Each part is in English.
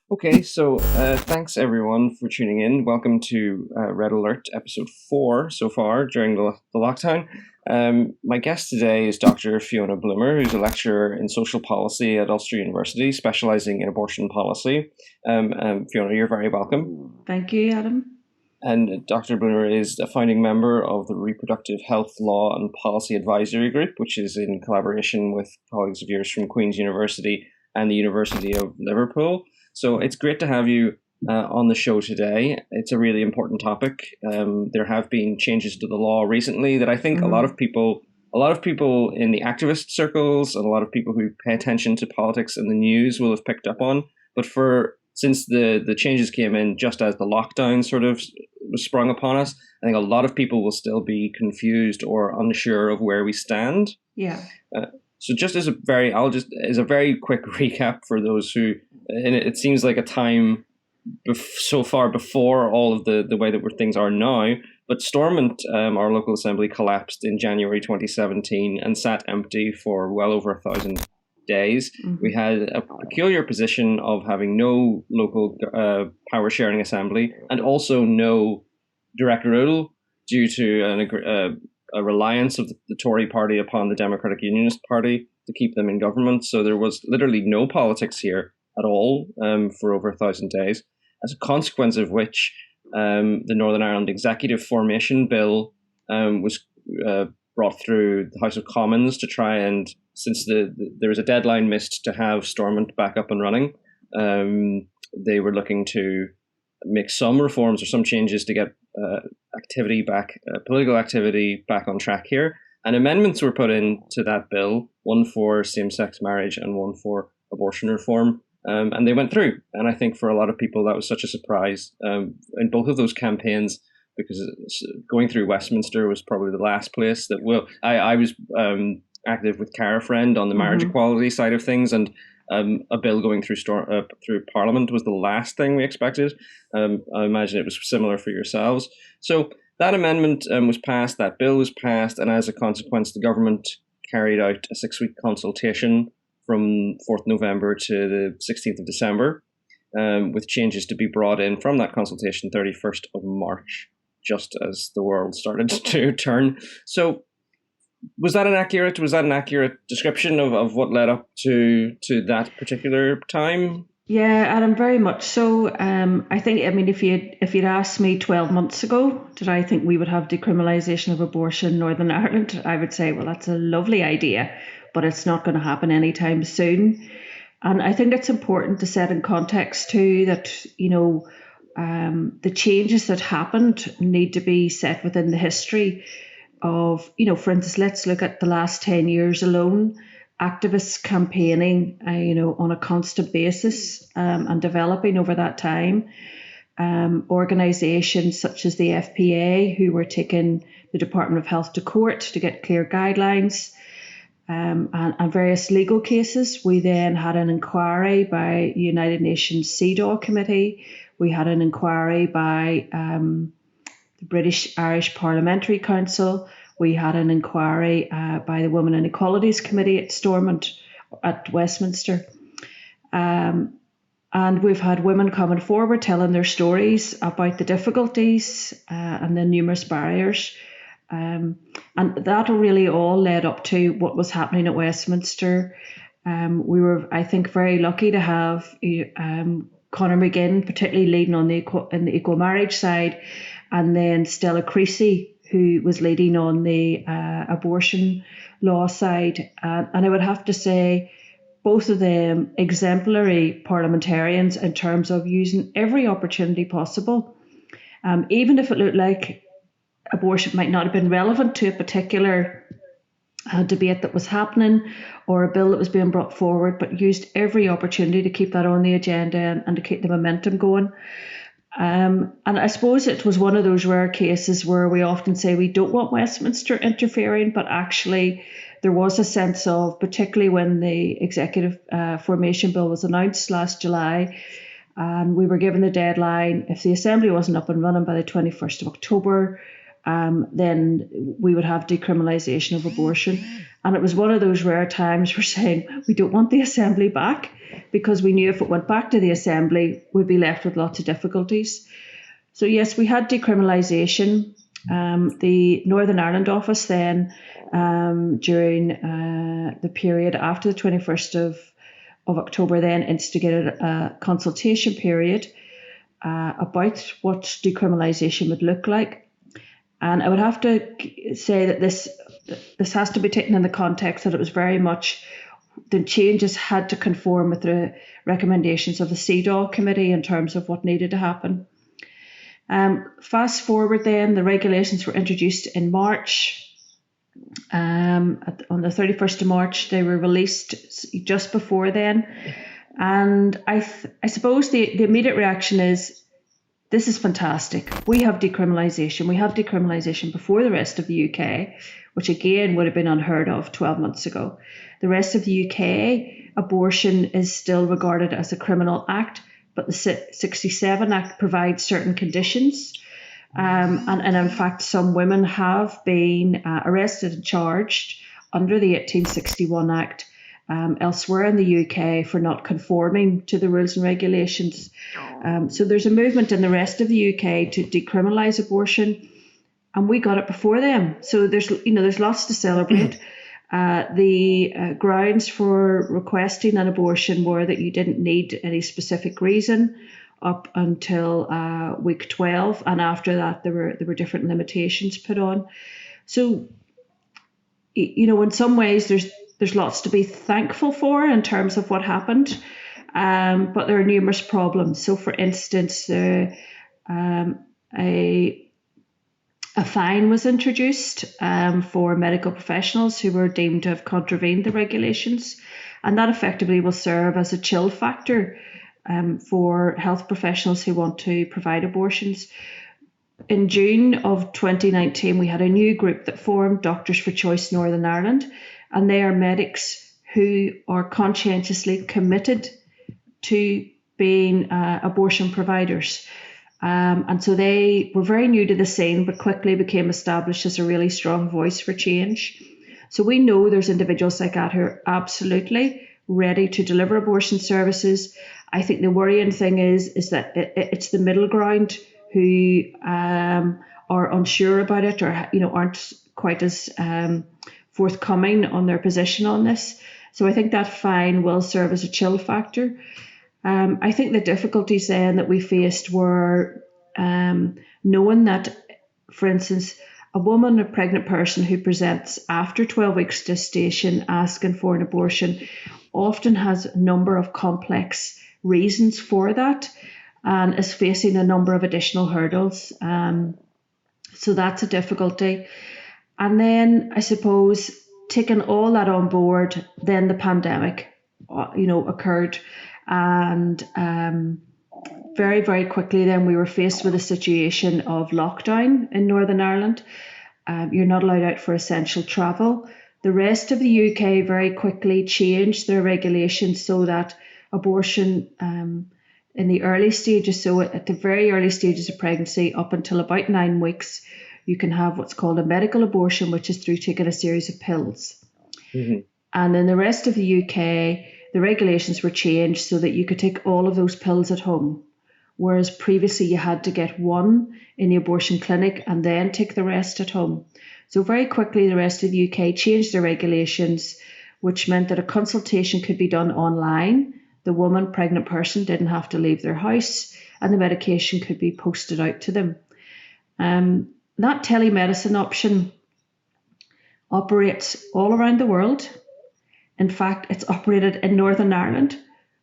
Okay, so thanks everyone for tuning in. Welcome to Red Alert, episode 4 so far during the lockdown. My guest today is Dr. Fiona Bloomer, who's a lecturer in social policy at Ulster University, specialising in abortion policy. Fiona, you're very welcome. Thank you, Adam. And Dr. Bloomer is a founding member of the Reproductive Health Law and Policy Advisory Group, which is in collaboration with colleagues of yours from Queen's University and the University of Liverpool. So it's great to have you on the show today. It's a really important topic. There have been changes to the law recently that I think a lot of people in the activist circles and a lot of people who pay attention to politics and the news will have picked up on. But since the changes came in just as the lockdown sort of was sprung upon us, I think a lot of people will still be confused or unsure of where we stand. Yeah. So just as a very quick recap for those who, and it seems like a time so far before all of the way that things are now, but Stormont, our local assembly, collapsed in January 2017 and sat empty for well over 1,000 days. Mm-hmm. We had a peculiar position of having no local power sharing assembly and also no direct rule due to a reliance of the Tory party upon the Democratic Unionist Party to keep them in government. So there was literally no politics here at all for over 1,000 days, as a consequence of which the Northern Ireland Executive Formation Bill was brought through the House of Commons to try and, since there was a deadline missed to have Stormont back up and running, they were looking to make some reforms or some changes to get political activity back on track here. And amendments were put into that bill, one for same-sex marriage and one for abortion reform. And they went through. And I think for a lot of people, that was such a surprise in both of those campaigns, because going through Westminster was probably the last place that I was active with Cara Friend on the marriage equality side of things, and a bill going through Parliament was the last thing we expected. I imagine it was similar for yourselves. So that amendment was passed, that bill was passed, and as a consequence, the government carried out a 6-week consultation from 4th November to the 16th of December, with changes to be brought in from that consultation 31st of March, just as the world started to turn. So was that an accurate description of what led up to that particular time? Yeah, Adam, very much so. I think, if you'd asked me 12 months ago, did I think we would have decriminalisation of abortion in Northern Ireland? I would say, well, that's a lovely idea, but it's not going to happen anytime soon. And I think it's important to set in context too that, the changes that happened need to be set within the history of, for instance, let's look at the last 10 years alone. Activists campaigning, on a constant basis and developing over that time. Organisations such as the FPA, who were taking the Department of Health to court to get clear guidelines, and various legal cases. We then had an inquiry by the United Nations CEDAW Committee. We had an inquiry by the British-Irish Parliamentary Council. We had an inquiry by the Women and Equalities Committee at Stormont, at Westminster. And we've had women coming forward telling their stories about the difficulties and the numerous barriers. And that really all led up to what was happening at Westminster. We were, I think, very lucky to have Conor McGinn, particularly leading on the equal marriage side, and then Stella Creasy, who was leading on the abortion law side. And I would have to say, both of them exemplary parliamentarians in terms of using every opportunity possible. Even if it looked like abortion might not have been relevant to a particular debate that was happening or a bill that was being brought forward, but used every opportunity to keep that on the agenda and to keep the momentum going. And I suppose it was one of those rare cases where we often say we don't want Westminster interfering, but actually there was a sense of, particularly when the executive formation bill was announced last July, and we were given the deadline, if the Assembly wasn't up and running by the 21st of October, then we would have decriminalisation of abortion. And it was one of those rare times we're saying we don't want the Assembly back, because we knew if it went back to the Assembly, we'd be left with lots of difficulties. So yes, we had decriminalisation. The Northern Ireland office then, during the period after the 21st of October, then instigated a consultation period about what decriminalisation would look like. And I would have to say that this has to be taken in the context that it was very much, the changes had to conform with the recommendations of the CEDAW committee in terms of what needed to happen. Fast forward then, the regulations were introduced in March. On the 31st of March, they were released just before then. And I suppose the immediate reaction is, this is fantastic. We have decriminalisation. We have decriminalisation before the rest of the UK, which again would have been unheard of 12 months ago. The rest of the UK, abortion is still regarded as a criminal act, but the 67 Act provides certain conditions. And in fact, some women have been arrested and charged under the 1861 Act elsewhere in the UK for not conforming to the rules and regulations. So there's a movement in the rest of the UK to decriminalise abortion, and we got it before them. So there's lots to celebrate. The grounds for requesting an abortion were that you didn't need any specific reason up until week 12, and after that there were different limitations put on. So in some ways there's lots to be thankful for in terms of what happened, but there are numerous problems. So for instance, a fine was introduced for medical professionals who were deemed to have contravened the regulations, and that effectively will serve as a chill factor for health professionals who want to provide abortions. In June of 2019, we had a new group that formed, Doctors for Choice Northern Ireland, and they are medics who are conscientiously committed to being abortion providers. And so they were very new to the scene, but quickly became established as a really strong voice for change. So we know there's individuals like that who are absolutely ready to deliver abortion services. I think the worrying thing is that it's the middle ground who are unsure about it, or aren't quite as forthcoming on their position on this. So I think that fine will serve as a chill factor. I think the difficulties then that we faced were knowing that, for instance, a woman, a pregnant person who presents after 12 weeks gestation asking for an abortion often has a number of complex reasons for that and is facing a number of additional hurdles. So that's a difficulty. And then I suppose taking all that on board, then the pandemic, occurred. And very, very quickly then we were faced with a situation of lockdown in Northern Ireland. You're not allowed out for essential travel. The rest of the UK very quickly changed their regulations so that abortion in the early stages, so at the very early stages of pregnancy up until about 9 weeks, you can have what's called a medical abortion, which is through taking a series of pills. Mm-hmm. And in the rest of the UK, the regulations were changed so that you could take all of those pills at home, whereas previously you had to get one in the abortion clinic and then take the rest at home. So very quickly the rest of the UK changed their regulations, which meant that a consultation could be done online. The woman, pregnant person, didn't have to leave their house, and the medication could be posted out to them. That telemedicine option operates all around the world. In fact, it's operated in Northern Ireland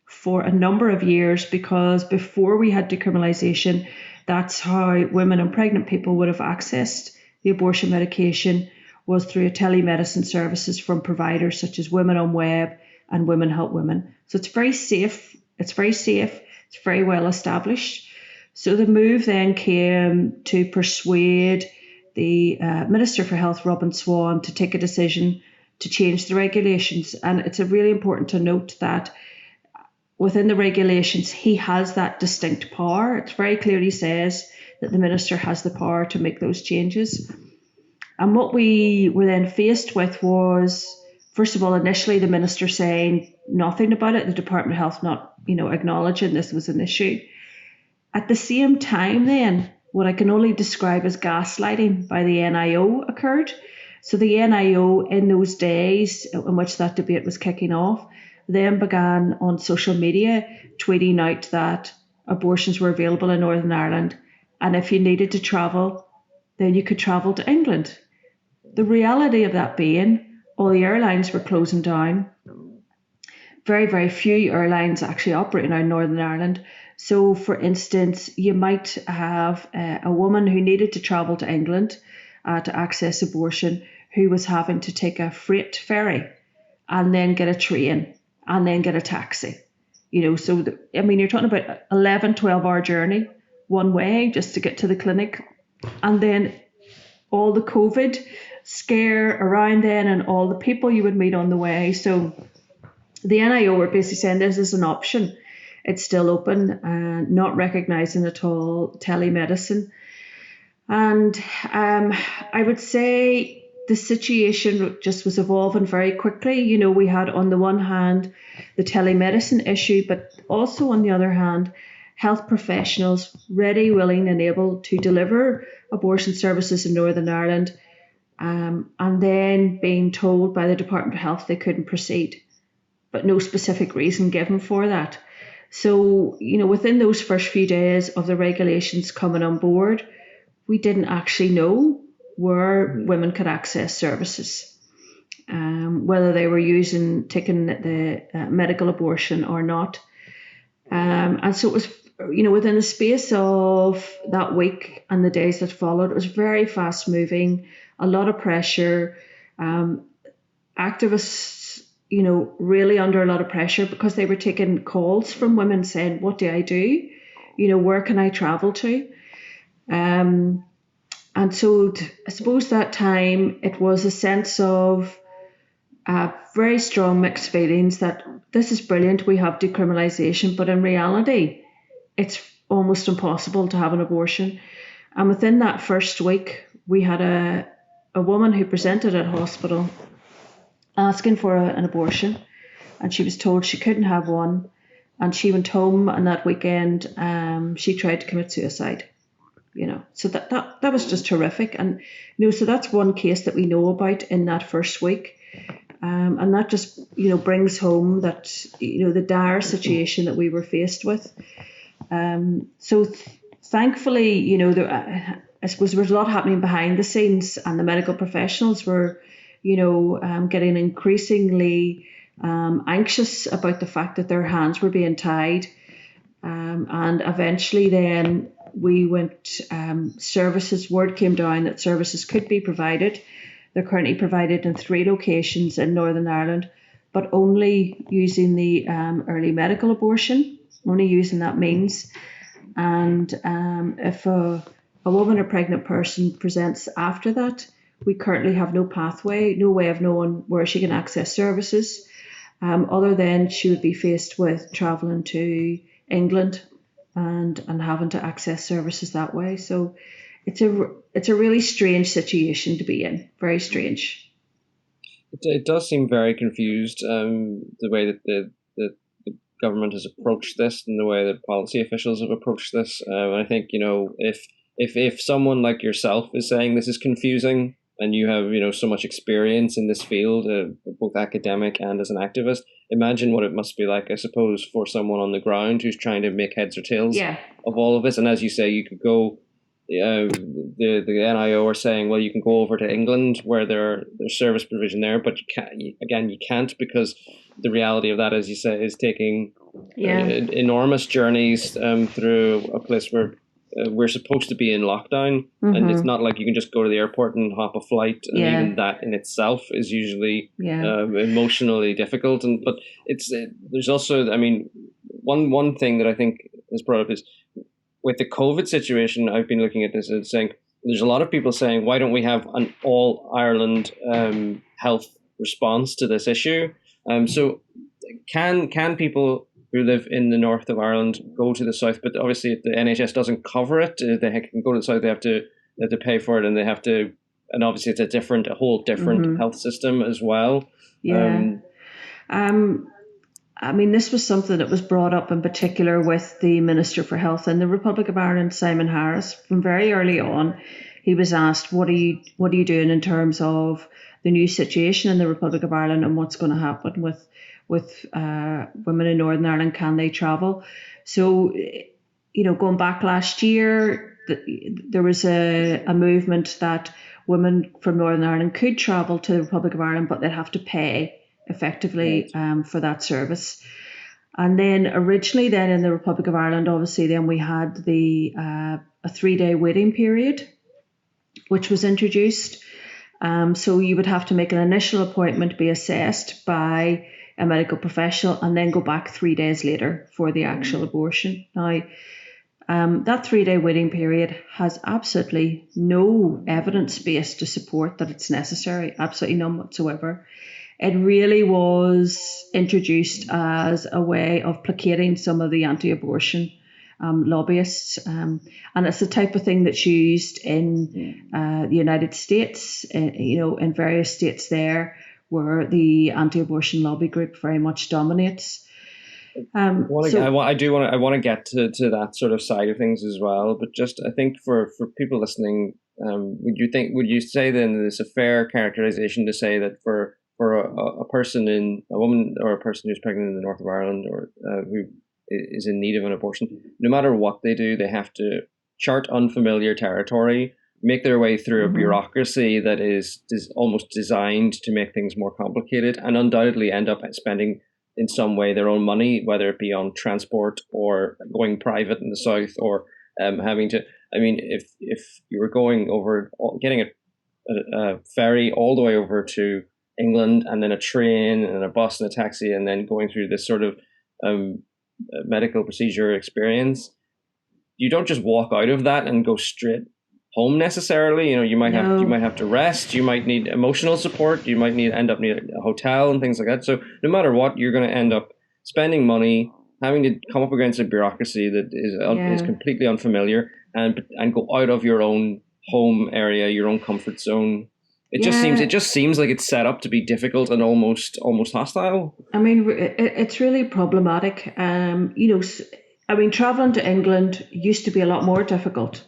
for a number of years, because before we had decriminalisation, that's how women and pregnant people would have accessed the abortion medication, was through a telemedicine services from providers such as Women on Web and Women Help Women. So it's very safe. It's very well established. So the move then came to persuade the Minister for Health, Robin Swan, to take a decision to change the regulations. And it's really important to note that within the regulations, he has that distinct power. It very clearly says that the minister has the power to make those changes. And what we were then faced with was, first of all, initially the minister saying nothing about it, the Department of Health not, acknowledging this was an issue. At the same time then, what I can only describe as gaslighting by the NIO occurred. So the NIO, in those days in which that debate was kicking off, then began on social media tweeting out that abortions were available in Northern Ireland, and if you needed to travel, then you could travel to England. The reality of that being, all the airlines were closing down. Very, very few airlines actually operating out in Northern Ireland. So, for instance, you might have a woman who needed to travel to England to access abortion, who was having to take a freight ferry and then get a train and then get a taxi. You're talking about 11, 12-hour journey one way just to get to the clinic. And then all the COVID scare around then and all the people you would meet on the way. So the NIO were basically saying this is an option. It's still open and not recognising at all telemedicine. And I would say the situation just was evolving very quickly. We had on the one hand the telemedicine issue, but also on the other hand, health professionals ready, willing and able to deliver abortion services in Northern Ireland, and then being told by the Department of Health they couldn't proceed, but no specific reason given for that. So, within those first few days of the regulations coming on board, we didn't actually know where women could access services, whether they were taking the medical abortion or not. And so it was, within the space of that week and the days that followed, it was very fast moving, a lot of pressure, activists, really under a lot of pressure because they were taking calls from women saying, what do I do? Where can I travel to? And so I suppose that time it was a sense of very strong mixed feelings that this is brilliant, we have decriminalisation, but in reality, it's almost impossible to have an abortion. And within that first week, we had a woman who presented at hospital asking for an abortion, and she was told she couldn't have one, and she went home, and that weekend she tried to commit suicide. So that was just horrific. And so that's one case that we know about in that first week. And that just, brings home that, the dire situation that we were faced with. So thankfully, I suppose there was a lot happening behind the scenes, and the medical professionals were, getting increasingly anxious about the fact that their hands were being tied. And eventually then we went, word came down that services could be provided. They're currently provided in 3 locations in Northern Ireland, but only using the early medical abortion, only using that means. And if a woman or pregnant person presents after that, we currently have no pathway, no way of knowing where she can access services, other than she would be faced with travelling to England and having to access services that way. So it's a really strange situation to be in, very strange. It does seem very confused, the way that the government has approached this and the way that policy officials have approached this. And I think, if someone like yourself is saying this is confusing and you have, so much experience in this field, both academic and as an activist, imagine what it must be like, I suppose, for someone on the ground who's trying to make heads or tails of all of this. And as you say, you could go, the NIO are saying, well, you can go over to England where there's service provision there, but you can't because the reality of that, as you say, is taking enormous journeys through a place where we're supposed to be in lockdown, and it's not like you can just go to the airport and hop a flight, and even that in itself is usually emotionally difficult. But there's also, one thing that I think is brought up is with the COVID situation. I've been looking at this and saying there's a lot of people saying, why don't we have an all Ireland health response to this issue? So can people who live in the north of Ireland go to the south, but obviously the NHS doesn't cover it. They can go to the south, they have to pay for it, and they have to, and obviously it's a whole different health system as well. Yeah. I mean, this was something that was brought up in particular with the Minister for Health in the Republic of Ireland, Simon Harris. From very early on, he was asked, what are you doing in terms of the new situation in the Republic of Ireland and what's going to happen with women in Northern Ireland? Can they travel? So, going back last year, there was a movement that women from Northern Ireland could travel to the Republic of Ireland, but they'd have to pay effectively for that service. And then originally then in the Republic of Ireland, obviously then we had a 3-day waiting period, which was introduced. So you would have to make an initial appointment, be assessed by a medical professional, and then go back 3 days later for the actual abortion. Now, that 3-day waiting period has absolutely no evidence base to support that it's necessary, absolutely none whatsoever. It really was introduced as a way of placating some of the anti-abortion lobbyists, and it's the type of thing that's used in the United States, in various states there where the anti-abortion lobby group very much dominates. I want to get to that sort of side of things as well, but just I think for people listening, would you say then that it's a fair characterization to say that for a woman or a person who's pregnant in the north of Ireland or who is in need of an abortion, no matter what they do, they have to chart unfamiliar territory, make their way through a bureaucracy that is almost designed to make things more complicated, and undoubtedly end up spending in some way their own money, whether it be on transport or going private in the south, or having to. I mean, if you were going over, getting a ferry all the way over to England, and then a train and a bus and a taxi, and then going through this sort of medical procedure experience, you don't just walk out of that and go straight home necessarily. You might have to rest. You might need emotional support. You might end up needing a hotel and things like that. So no matter what, you're going to end up spending money, having to come up against a bureaucracy that is completely unfamiliar, and go out of your own home area, your own comfort zone. It just seems like it's set up to be difficult and almost hostile. I mean, it's really problematic. Traveling to England used to be a lot more difficult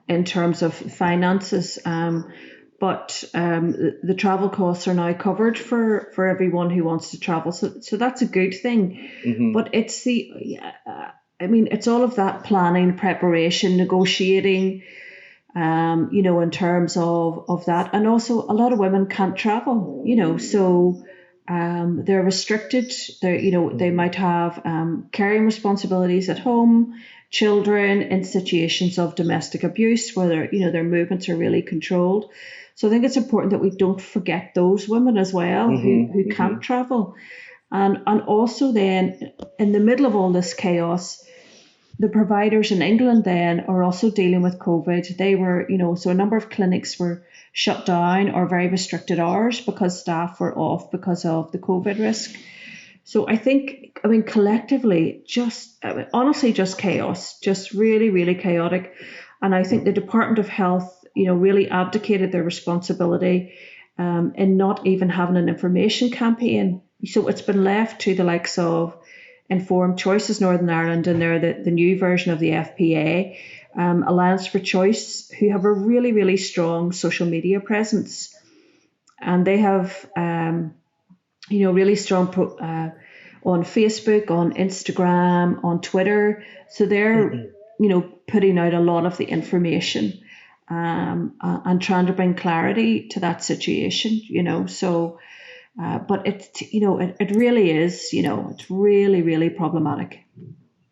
in terms of finances, but the travel costs are now covered for everyone who wants to travel. So that's a good thing. Mm-hmm. But it's it's all of that planning, preparation, negotiating. In terms of that. And also a lot of women can't travel, so they're restricted. They might have caring responsibilities at home, children in situations of domestic abuse where their movements are really controlled. So I think it's important that we don't forget those women as well who can't travel. And also then in the middle of all this chaos, the providers in England then are also dealing with COVID. They were, so a number of clinics were shut down or very restricted hours because staff were off because of the COVID risk. So I think, collectively, honestly, just chaos, just really, really chaotic. And I think the Department of Health, really abdicated their responsibility in not even having an information campaign. So it's been left to the likes of Informed Choices Northern Ireland, and they're the new version of the FPA, Alliance for Choice, who have a really, really strong social media presence. And they have, really strong on Facebook, on Instagram, on Twitter. So they're, putting out a lot of the information and trying to bring clarity to that situation, so... but it really is, it's really, really problematic.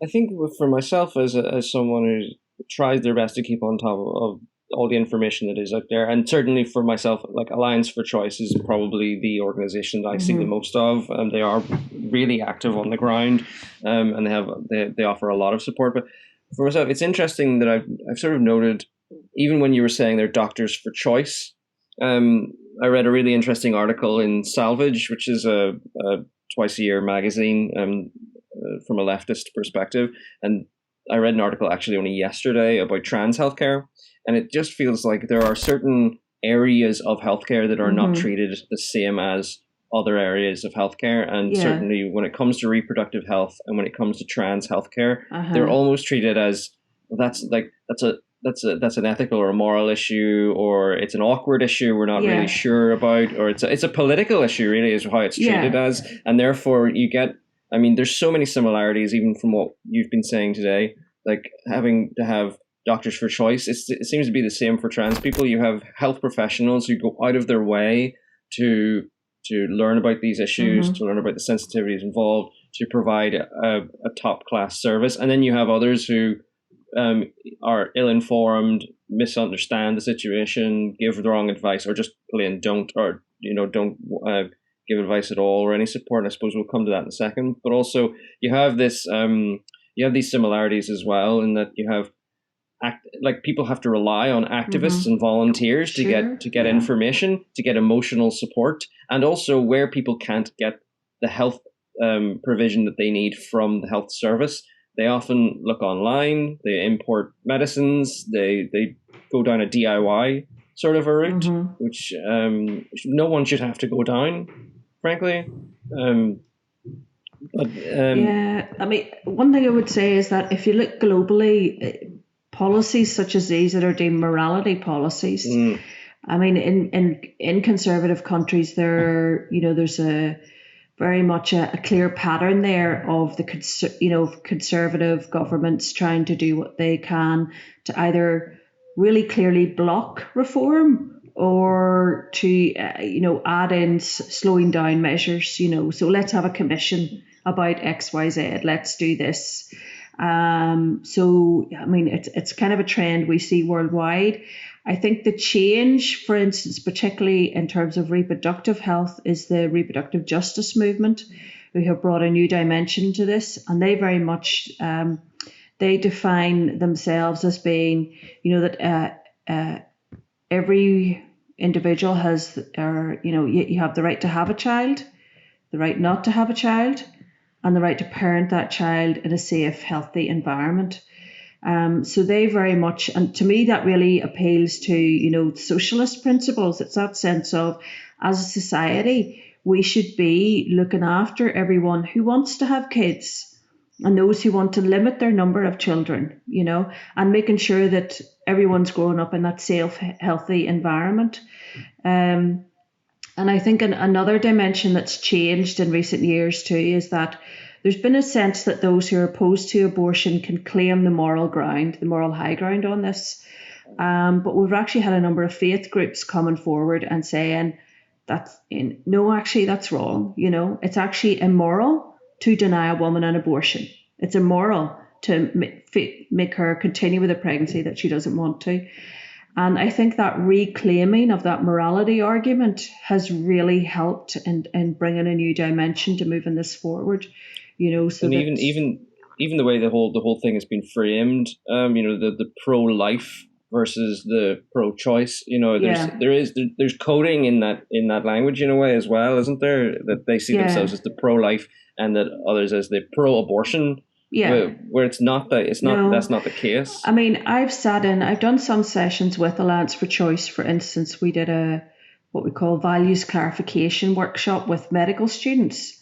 I think for myself as someone who tries their best to keep on top of all the information that is out there, and certainly for myself, like Alliance for Choice is probably the organization that I see the most of, and they are really active on the ground, and they offer a lot of support. But for myself, it's interesting that I've sort of noted, even when you were saying they're doctors for choice, I read a really interesting article in Salvage, which is a twice-a-year magazine from a leftist perspective. And I read an article actually only yesterday about trans healthcare, and it just feels like there are certain areas of healthcare that are not treated the same as other areas of healthcare. And certainly when it comes to reproductive health and when it comes to trans healthcare, they're almost treated as that's an ethical or a moral issue, or it's an awkward issue we're not really sure about, or it's a political issue really is how it's treated as. And therefore you get, I mean, there's so many similarities even from what you've been saying today, like having to have doctors for choice. It seems to be the same for trans people. You have health professionals who go out of their way to learn about these issues, to learn about the sensitivities involved, to provide a top class service. And then you have others who are ill-informed, misunderstand the situation, give the wrong advice, or just plain don't give advice at all or any support. And I suppose we'll come to that in a second. But also you have this, you have these similarities as well in that you have people have to rely on activists and volunteers to get information, to get emotional support, and also where people can't get the health provision that they need from the health service, they often look online, they import medicines, they go down a DIY sort of a route, which no one should have to go down, frankly. I mean, one thing I would say is that if you look globally, policies such as these that are deemed morality policies, I mean, in conservative countries, there's a very much a clear pattern there of the conservative governments trying to do what they can to either really clearly block reform or to add in slowing down measures. So let's have a commission about XYZ. Let's do this. So I mean, it's kind of a trend we see worldwide. I think the change, for instance, particularly in terms of reproductive health, is the reproductive justice movement, who have brought a new dimension to this, and they very much they define themselves as being, that every individual has, you have the right to have a child, the right not to have a child, and the right to parent that child in a safe, healthy environment. So they very much, and to me that really appeals to, socialist principles. It's that sense of, as a society, we should be looking after everyone who wants to have kids and those who want to limit their number of children, and making sure that everyone's growing up in that safe, healthy environment. And I think another dimension that's changed in recent years too is that there's been a sense that those who are opposed to abortion can claim the moral high ground on this. But we've actually had a number of faith groups coming forward and saying that's wrong. It's actually immoral to deny a woman an abortion. It's immoral to make her continue with a pregnancy that she doesn't want to. And I think that reclaiming of that morality argument has really helped in bringing a new dimension to moving this forward. So and even the way the whole thing has been framed, the pro-life versus the pro-choice, there's coding in that language in a way as well, isn't there? That they see themselves as the pro-life and that others as the pro-abortion. Yeah, where it's not that's not the case. I mean, I've done some sessions with Alliance for Choice. For instance, we did what we call values clarification workshop with medical students,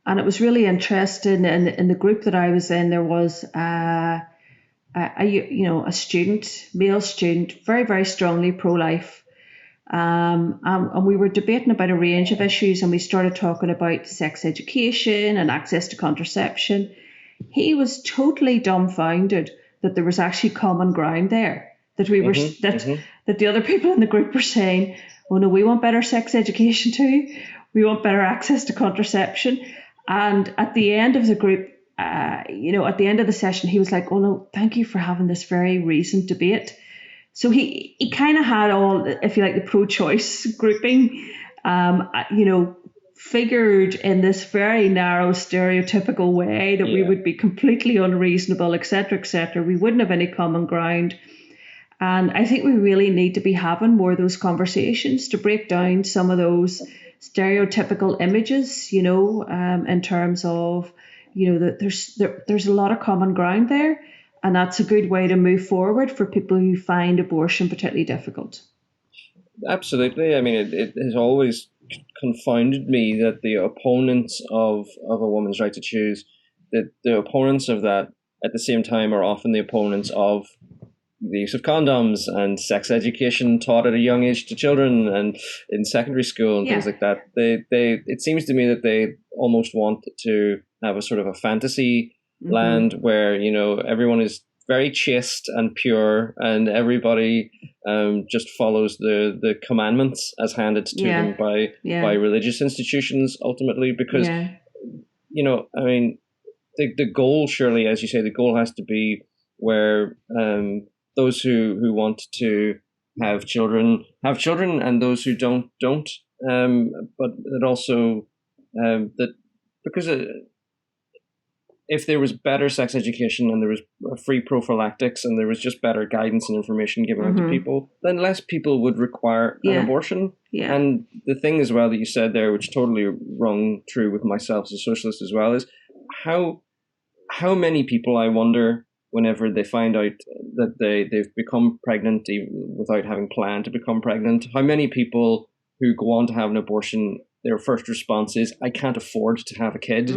and it was really interesting. In the group that I was in, there was a male student, very, very strongly pro-life, and we were debating about a range of issues, and we started talking about sex education and access to contraception. He was totally dumbfounded that there was actually common ground there, that we were that the other people in the group were saying, oh no, we want better sex education too, we want better access to contraception. And at the end of the group, at the end of the session, he was like, oh no, thank you for having this very reasoned debate. So he kind of had all, if you like, the pro-choice grouping, figured in this very narrow stereotypical way that we would be completely unreasonable, etc., etc. We wouldn't have any common ground. And I think we really need to be having more of those conversations to break down some of those stereotypical images, in terms of, that there's a lot of common ground there, and that's a good way to move forward for people who find abortion particularly difficult. Absolutely. I mean, it has always confounded me that the opponents of a woman's right to choose, that the opponents of that at the same time are often the opponents of the use of condoms and sex education taught at a young age to children and in secondary school and things like that. It seems to me that they almost want to have a sort of a fantasy land where, everyone is very chaste and pure and everybody just follows the commandments as handed to them by religious institutions ultimately, because, I mean, the goal, surely, as you say, the goal has to be where those who want to have children, and those who don't. But it also that because if there was better sex education and there was free prophylactics and there was just better guidance and information given out to people, then less people would require an abortion. Yeah. And the thing as well that you said there, which totally rung true with myself as a socialist as well, is how many people, I wonder, whenever they find out that they've become pregnant even without having planned to become pregnant, how many people who go on to have an abortion, their first response is, I can't afford to have a kid.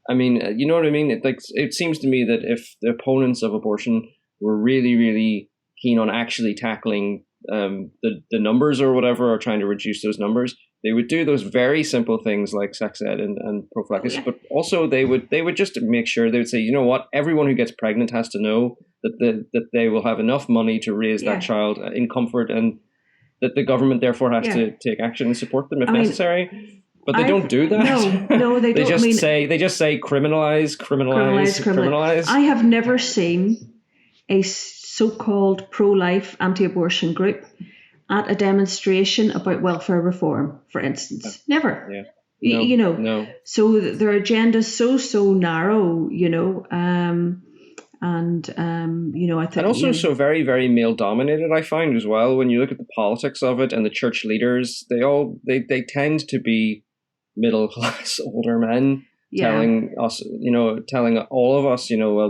I mean, you know what I mean? It seems to me that if the opponents of abortion were really, really keen on actually tackling the numbers or whatever, or trying to reduce those numbers, they would do those very simple things like sex ed and prophylaxis, but also they would just make sure, they would say, you know what, everyone who gets pregnant has to know that they will have enough money to raise that child in comfort, and that the government therefore has to take action and support them if necessary. But they don't do that. No, they don't. They just say criminalize. I have never seen a so-called pro-life anti-abortion group at a demonstration about welfare reform, for instance. Never. Yeah. No. So their agenda is so narrow, I think, and also so very, very male dominated, I find as well. When you look at the politics of it and the church leaders, they tend to be middle class older men telling us, telling all of us, well,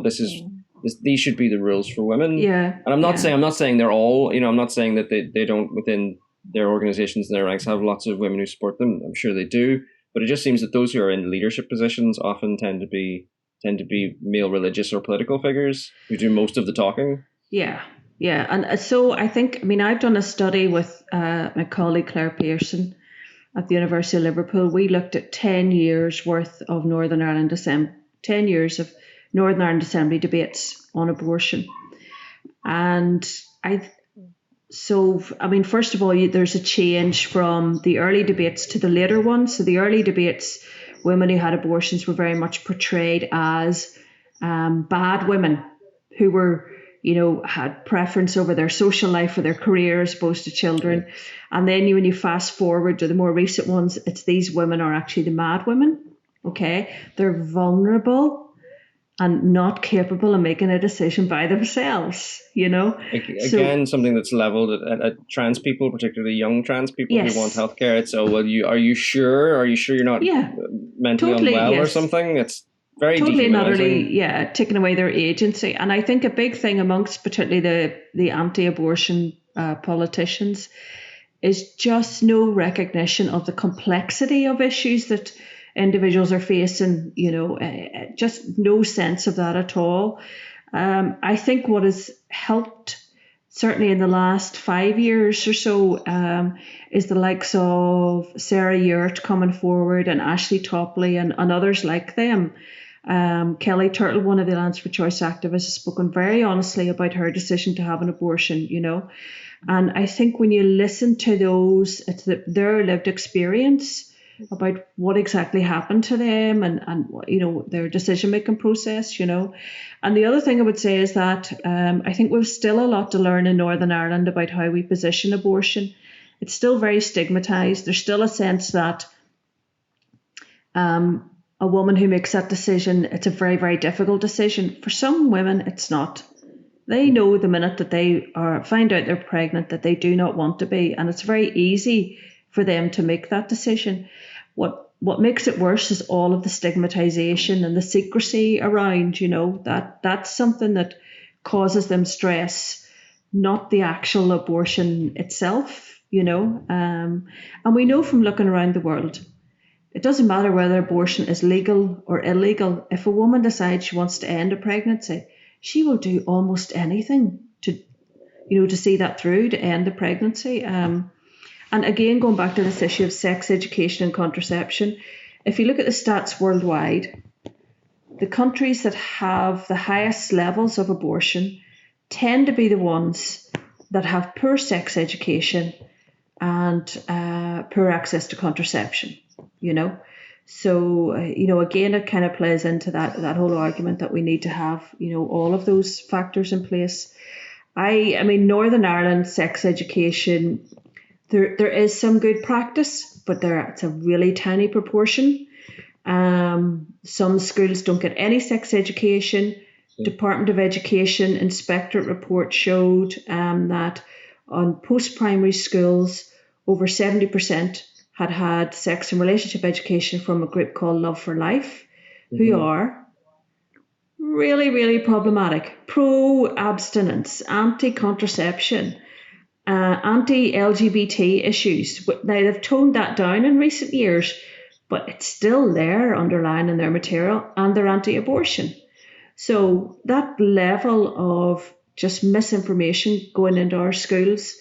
these should be the rules for women. Yeah. And I'm not saying they're all, I'm not saying that they don't within their organizations and their ranks have lots of women who support them. I'm sure they do, but it just seems that those who are in leadership positions often tend to be male religious or political figures who do most of the talking. Yeah. And so I've done a study with my colleague Claire Pearson at the University of Liverpool. We looked at 10 years worth of Northern Ireland Assembly debates on abortion. And first of all, there's a change from the early debates to the later ones. So the early debates, women who had abortions were very much portrayed as bad women who were, had preference over their social life or their career as opposed to children. And then when you fast forward to the more recent ones, it's these women are actually the mad women. Okay, they're vulnerable and not capable of making a decision by themselves, Again, something that's leveled at trans people, particularly young trans people who want healthcare. It's, are you sure? Are you sure you're not mentally unwell or something? It's very totally not really, taking away their agency. And I think a big thing amongst particularly the anti-abortion politicians is just no recognition of the complexity of issues that individuals are facing, just no sense of that at all. I think what has helped, certainly in the last 5 years or so, is the likes of Sarah Yurt coming forward and Ashley Topley and others like them. Kelly Turtle, one of the Lands for Choice activists, has spoken very honestly about her decision to have an abortion, And I think when you listen to those, it's their lived experience about what exactly happened to them and their decision-making process, And the other thing I would say is that I think we've still a lot to learn in Northern Ireland about how we position abortion. It's still very stigmatised. There's still a sense that a woman who makes that decision, it's a very, very difficult decision. For some women, it's not. They know the minute that they find out they're pregnant that they do not want to be, and it's very easy for them to make that decision. What what makes it worse is all of the stigmatization and the secrecy around, that's something that causes them stress, not the actual abortion itself, and we know from looking around the world, it doesn't matter whether abortion is legal or illegal. If a woman decides she wants to end a pregnancy, she will do almost anything to see that through, to end the pregnancy. And again, going back to this issue of sex education and contraception, if you look at the stats worldwide, the countries that have the highest levels of abortion tend to be the ones that have poor sex education and poor access to contraception, So, again, it kind of plays into that whole argument that we need to have, all of those factors in place. I mean, Northern Ireland sex education, there is some good practice, but it's a really tiny proportion. Some schools don't get any sex education. Department of Education inspectorate report showed that on post-primary schools, over 70% had sex and relationship education from a group called Love for Life, who are really, really problematic. Pro-abstinence, anti-contraception, anti-LGBT issues. Now, they've toned that down in recent years, but it's still there underlying in their material, and they're anti-abortion. So that level of just misinformation going into our schools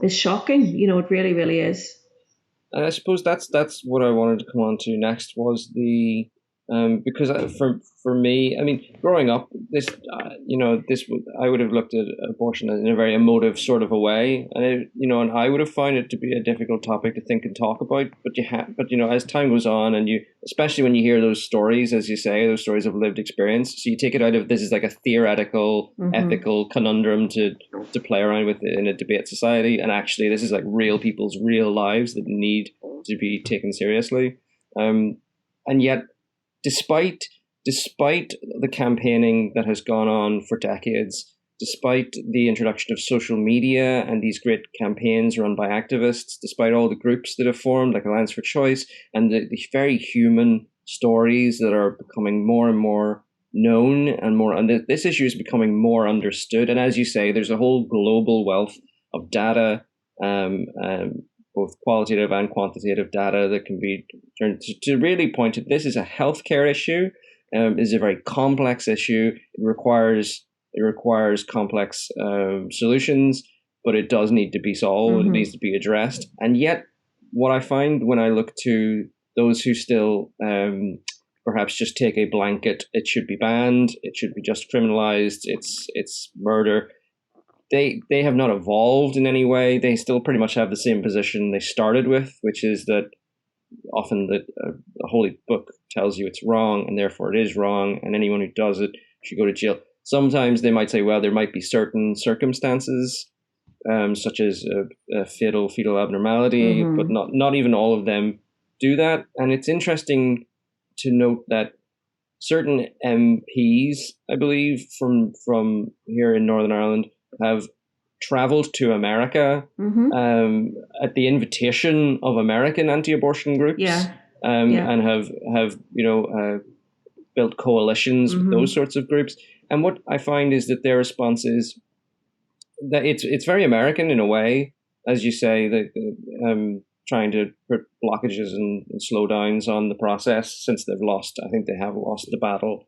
is shocking. It really, really is. And I suppose that's what I wanted to come on to next, was the because for me, I mean, growing up, I would have looked at abortion in a very emotive sort of a way, and and I would have found it to be a difficult topic to think and talk about. But as time goes on, and especially when you hear those stories, as you say, those stories of lived experience, so you take it out of this is like a theoretical, ethical conundrum to play around with in a debate society, and actually this is like real people's real lives that need to be taken seriously, and yet, Despite the campaigning that has gone on for decades, despite the introduction of social media and these great campaigns run by activists, despite all the groups that have formed, like Alliance for Choice, and the very human stories that are becoming more and more known and this issue is becoming more understood. And as you say, there's a whole global wealth of data, both qualitative and quantitative data that can be turned to really point to this is a healthcare issue. Is a very complex issue. It requires complex solutions, but it does need to be solved. It needs to be addressed. And yet, what I find when I look to those who still perhaps just take a blanket, it should be banned, it should be just criminalized, it's murder. They have not evolved in any way. They still pretty much have the same position they started with, which is that often the Holy Book tells you it's wrong, and therefore it is wrong, and anyone who does it should go to jail. Sometimes they might say, well, there might be certain circumstances, such as a fatal fetal abnormality, but not even all of them do that. And it's interesting to note that certain MPs, I believe, from here in Northern Ireland, have traveled to America at the invitation of American anti-abortion groups, and have built coalitions with those sorts of groups. And what I find is that their response is that it's very American in a way, as you say, that trying to put blockages and slowdowns on the process since they've lost. I think they have lost the battle.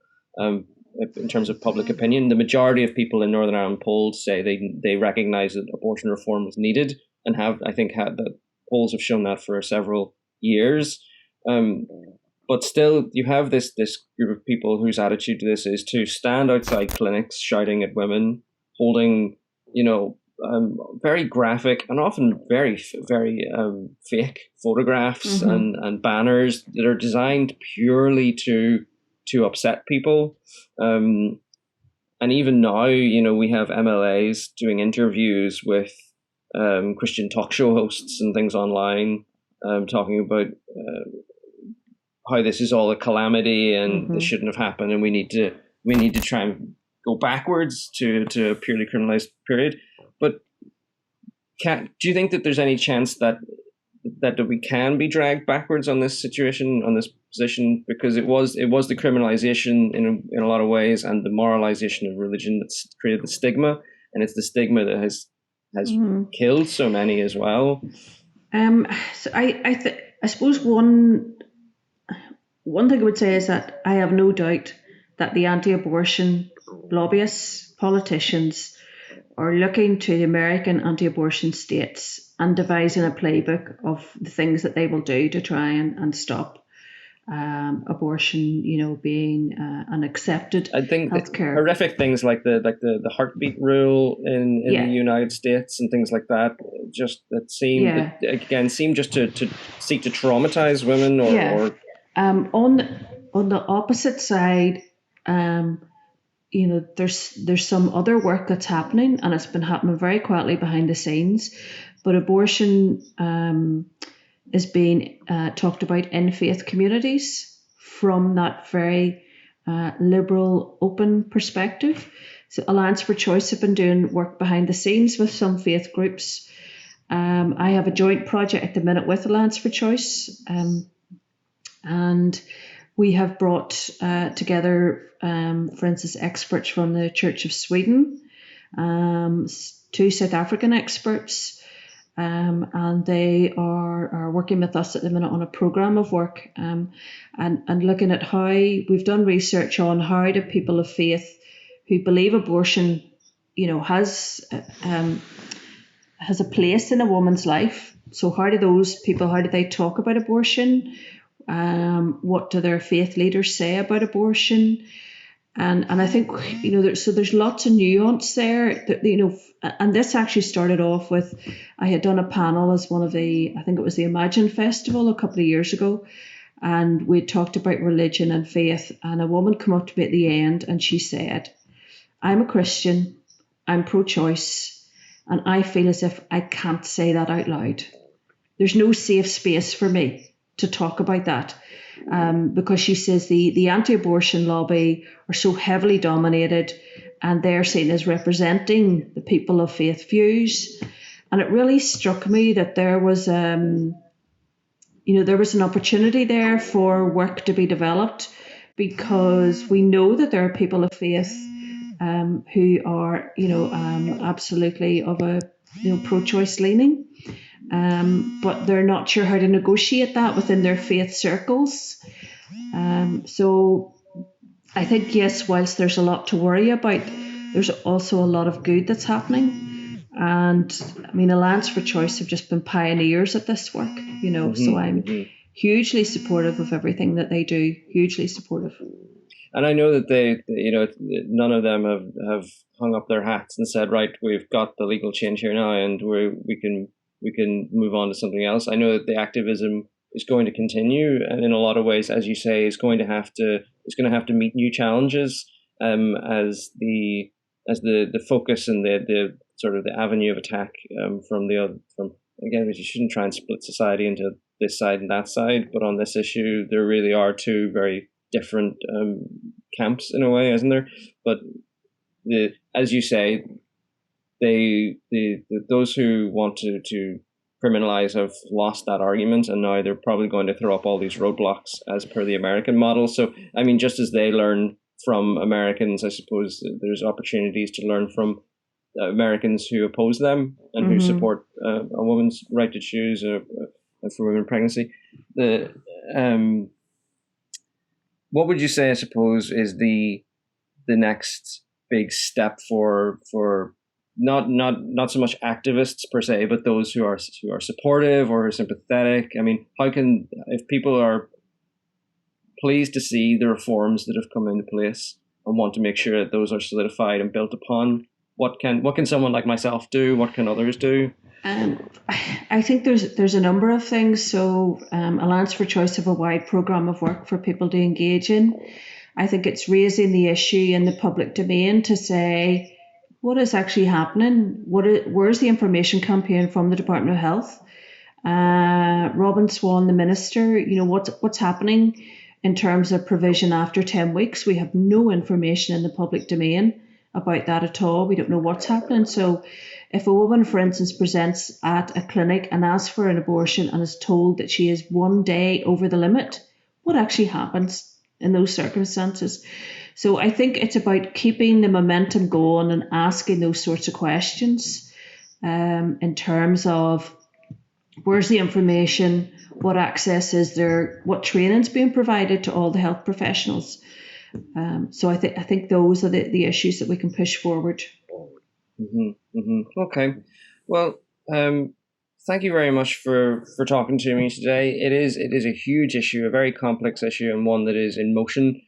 In terms of public opinion, the majority of people in Northern Ireland polled say they recognise that abortion reform was needed, and the polls have shown that for several years. But still, you have this group of people whose attitude to this is to stand outside clinics shouting at women, holding very graphic and often very fake photographs and banners that are designed purely to upset people. And even now, we have MLAs doing interviews with Christian talk show hosts and things online, talking about how this is all a calamity and this shouldn't have happened, and we need to try and go backwards to a purely criminalized period. But do you think that there's any chance that that we can be dragged backwards on this situation, on this position, because it was the criminalization in a lot of ways and the moralization of religion that's created the stigma, and it's the stigma that has killed so many as well. So I suppose one thing I would say is that I have no doubt that the anti-abortion lobbyists, politicians, are looking to the American anti-abortion states and devising a playbook of the things that they will do to try and stop abortion, being an accepted healthcare. Horrific things like the heartbeat rule in the United States and things like that seem just to seek to traumatize women or on the opposite side. There's some other work that's happening, and it's been happening very quietly behind the scenes, but abortion is being talked about in faith communities from that very liberal, open perspective. So Alliance for Choice have been doing work behind the scenes with some faith groups. I have a joint project at the minute with Alliance for Choice, and we have brought together, for instance, experts from the Church of Sweden, 2 South African experts, and they are working with us at the minute on a programme of work and looking at how we've done research on how do people of faith who believe abortion, has a place in a woman's life. So how do they talk about abortion? What do their faith leaders say about abortion? And I think, there's lots of nuance there that, and this actually started off with, I had done a panel as one of I think it was the Imagine Festival a couple of years ago. And we talked about religion and faith, and a woman came up to me at the end and she said, I'm a Christian, I'm pro-choice, and I feel as if I can't say that out loud. There's no safe space for me to talk about that, because she says the anti-abortion lobby are so heavily dominated and they're seen as representing the people of faith views. And it really struck me that there was an opportunity there for work to be developed, because we know that there are people of faith who are absolutely of a pro-choice leaning. But they're not sure how to negotiate that within their faith circles. So I think, yes, whilst there's a lot to worry about, there's also a lot of good that's happening. And I mean, Alliance for Choice have just been pioneers at this work, so I'm hugely supportive of everything that they do, hugely supportive. And I know that they none of them have hung up their hats and said, right, we've got the legal change here now and we can move on to something else. I know that the activism is going to continue, and in a lot of ways, as you say, it's going to have to meet new challenges as the focus and the sort of the avenue of attack from again, you shouldn't try and split society into this side and that side, but on this issue, there really are two very different camps in a way, isn't there? But as you say, those who want to criminalize have lost that argument, and now they're probably going to throw up all these roadblocks as per the American model. So, I mean, just as they learn from Americans, I suppose there's opportunities to learn from Americans who oppose them and who support a woman's right to choose for women in pregnancy. What would you say, I suppose, is the next big step for not so much activists per se, but those who are supportive or sympathetic? I mean, if people are pleased to see the reforms that have come into place and want to make sure that those are solidified and built upon, what can someone like myself do? What can others do? I think there's a number of things. So Alliance for Choice have a wide programme of work for people to engage in. I think it's raising the issue in the public domain to say, what is actually happening? Where's the information campaign from the Department of Health? Robin Swan, the minister, what's happening in terms of provision after 10 weeks? We have no information in the public domain about that at all. We don't know what's happening. So if a woman, for instance, presents at a clinic and asks for an abortion and is told that she is one day over the limit, what actually happens in those circumstances? So I think it's about keeping the momentum going and asking those sorts of questions in terms of where's the information, what access is there, what training's being provided to all the health professionals. So I think those are the issues that we can push forward. Okay. Well, thank you very much for talking to me today. It is a huge issue, a very complex issue, and one that is in motion.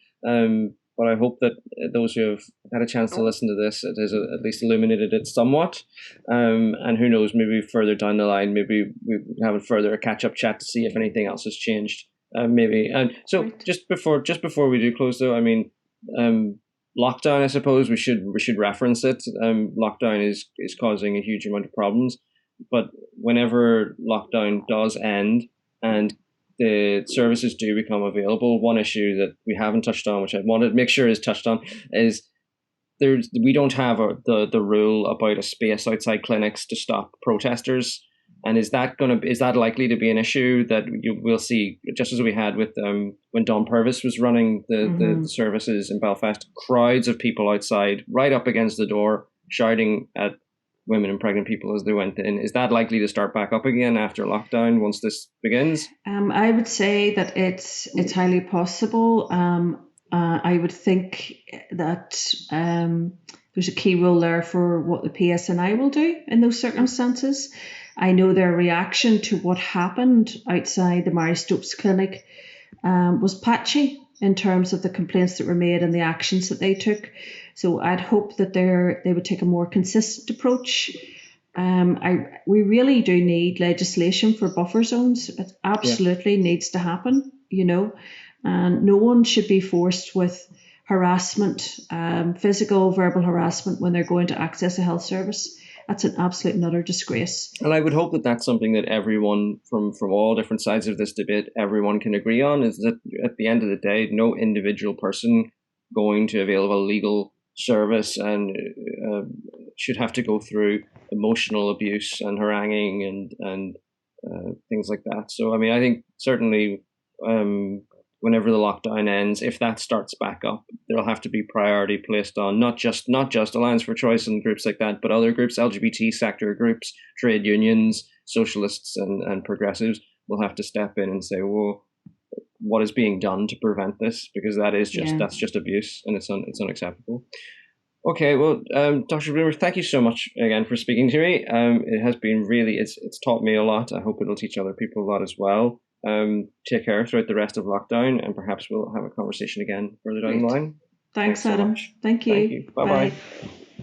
But I hope that those who have had a chance to listen to this, it has at least illuminated it somewhat. And who knows, maybe further down the line, maybe we have a catch-up chat to see if anything else has changed. Maybe. And so right. just before we do close, though, I mean, lockdown, I suppose we should reference it. Lockdown is causing a huge amount of problems. But whenever lockdown does end and the services do become available, one issue that we haven't touched on, which I wanted to make sure is touched on, is we don't have the rule about a space outside clinics to stop protesters. And is that likely to be an issue that we'll see, just as we had with when Don Purvis was running the services in Belfast, crowds of people outside right up against the door shouting at women and pregnant people as they went in. Is that likely to start back up again after lockdown once this begins? I would say that it's highly possible. I would think that there's a key role there for what the PSNI will do in those circumstances. I know their reaction to what happened outside the Mary Stopes clinic was patchy in terms of the complaints that were made and the actions that they took. So I'd hope that they would take a more consistent approach. We really do need legislation for buffer zones. It absolutely needs to happen, and no one should be forced with harassment, physical, verbal harassment when they're going to access a health service. That's an absolute and utter disgrace. And I would hope that that's something that everyone from all different sides of this debate, everyone can agree on, is that at the end of the day, no individual person going to avail of a legal service and should have to go through emotional abuse and haranguing and things like that. So, I mean, I think certainly whenever the lockdown ends, if that starts back up, there'll have to be priority placed on not just Alliance for Choice and groups like that, but other groups, LGBT sector groups, trade unions, socialists and progressives will have to step in and say, well, what is being done to prevent this? Because that's just abuse and it's unacceptable. Okay, well, Dr. Bloomer, thank you so much again for speaking to me. It has been really, it's taught me a lot. I hope it'll teach other people a lot as well. Take care throughout the rest of lockdown, and perhaps we'll have a conversation again further down the line. Thanks Adam. So thank you. Bye-bye. Bye.